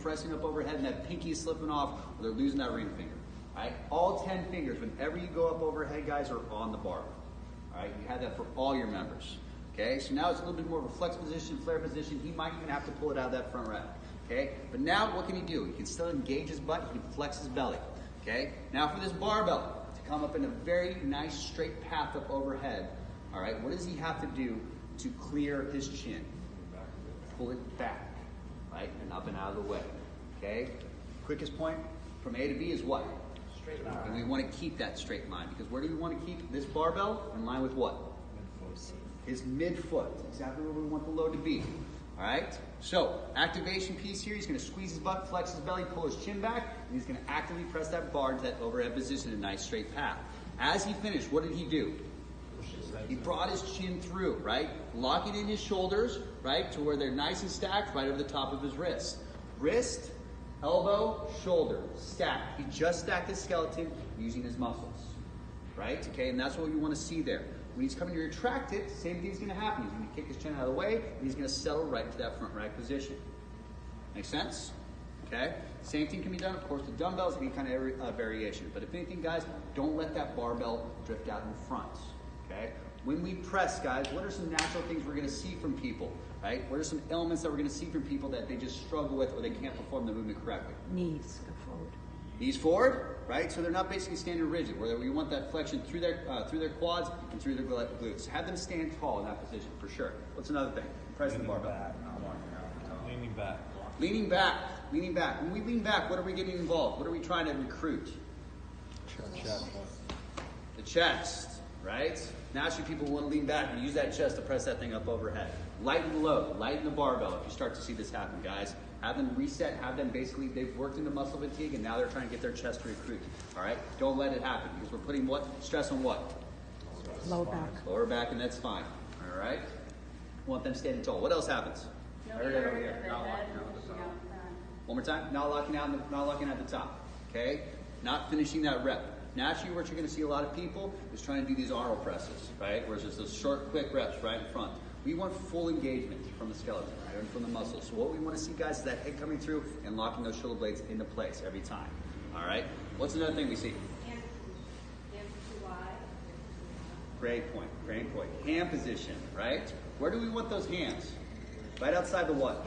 pressing up overhead and that pinky is slipping off, or they're losing that ring finger. All right, all 10 fingers, whenever you go up overhead, guys, are on the bar. All right, you have that for all your members. Okay, so now it's a little bit more of a flex position, flare position. He might even have to pull it out of that front rack. Okay, but now what can he do? He can still engage his butt, he can flex his belly. Okay, now for this barbell, to come up in a very nice straight path up overhead. All right, what does he have to do to clear his chin? Pull it back, right, and up and out of the way. Okay, quickest point from A to B is what? Straight line. And we want to keep that straight line, because where do we want to keep this barbell? In line with what? His midfoot. Exactly where we want the load to be. All right? So, activation piece here, he's going to squeeze his butt, flex his belly, pull his chin back, and he's going to actively press that bar to that overhead position in a nice straight path. As he finished, what did he do? He brought his chin through, right? Locking in his shoulders, right, to where they're nice and stacked right over the top of his wrist. Wrist, elbow, shoulder, stack. He just stacked his skeleton using his muscles, right? Okay, and that's what you want to see there. When he's coming to retract it, same thing's going to happen. He's going to kick his chin out of the way, and he's going to settle right into that front rack position. Make sense? Okay? Same thing can be done, of course, with dumbbells, any kind of variation. But if anything, guys, don't let that barbell drift out in front. Okay? When we press, guys, what are some natural things we're going to see from people? Right? What are some elements that we're going to see from people that they just struggle with or they can't perform the movement correctly? Knees go forward. Knees forward, right? So they're not basically standing rigid, where we want that flexion through their quads and through their glutes. Have them stand tall in that position, for sure. What's another thing? Pressing the barbell. Leaning back. Leaning back. Leaning back. When we lean back, what are we getting involved? What are we trying to recruit? Chest. The chest, right? Naturally, people want to lean back and use that chest to press that thing up overhead. Lighten the load, lighten the barbell if you start to see this happen, guys. Have them reset, have them basically, they've worked into muscle fatigue and now they're trying to get their chest to recruit. All right? Don't let it happen, because we're putting what? Stress on what? Lower back. Lower back, and that's fine. All right? Want them standing tall. What else happens? I heard that over here. One more time. Not locking out at the top. Okay? Not finishing that rep. Naturally, what you're going to see a lot of people is trying to do these arnold presses, right? Where it's just those short, quick reps right in front. We want full engagement from the skeleton, right? And from the muscles. So what we want to see, guys, is that head coming through and locking those shoulder blades into place every time. All right? What's another thing we see? Hands too wide. Great point. Great point. Hand position, right? Where do we want those hands? Right outside the what?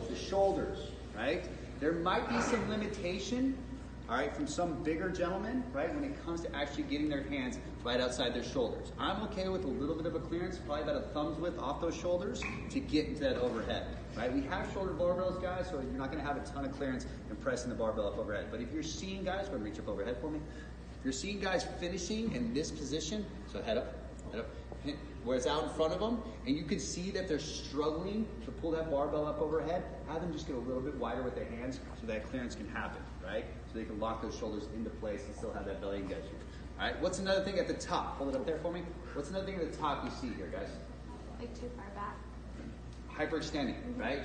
The shoulders, right? There might be some limitation, all right, from some bigger gentlemen, right, when it comes to actually getting their hands right outside their shoulders. I'm okay with a little bit of a clearance, probably about a thumb's width off those shoulders to get into that overhead, right? We have shoulder barbells, guys, so you're not going to have a ton of clearance in pressing the barbell up overhead. But if you're seeing guys, go ahead and reach up overhead for me. If you're seeing guys finishing in this position, so head up, where it's out in front of them, and you can see that they're struggling to pull that barbell up overhead, have them just get a little bit wider with their hands so that clearance can happen, right? So they can lock those shoulders into place and still have that belly engagement. All right, what's another thing at the top? Hold it up there for me. What's another thing at the top you see here, guys? Like too far back. Hyperextending, right?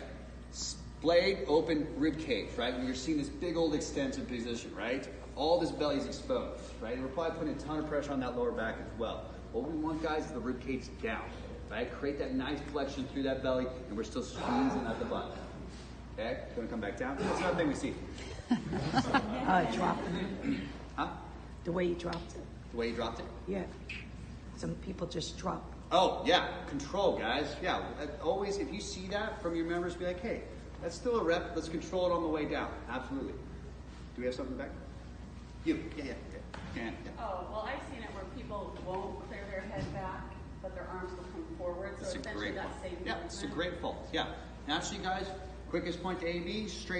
Splayed open rib cage, right? When you're seeing this big old extensive position, right? All this belly is exposed, right? And we're probably putting a ton of pressure on that lower back as well. What we want, guys, is the rib cage down, right? Create that nice flexion through that belly, and we're still squeezing at the butt. Okay? Going to come back down. What's another thing we see? Drop. Huh? The way you dropped it. The way you dropped it? Yeah. Some people just drop. Oh, yeah. Control, guys. Yeah. Always, if you see that from your members, be like, hey, that's still a rep. Let's control it on the way down. Absolutely. Do we have something back? You. Yeah. Oh, well, I've seen it where people won't clear their head back, but their arms will come forward. So essentially that same movement. Yeah, it's a great fault. Yeah. Naturally, guys, quickest point to A, B, straight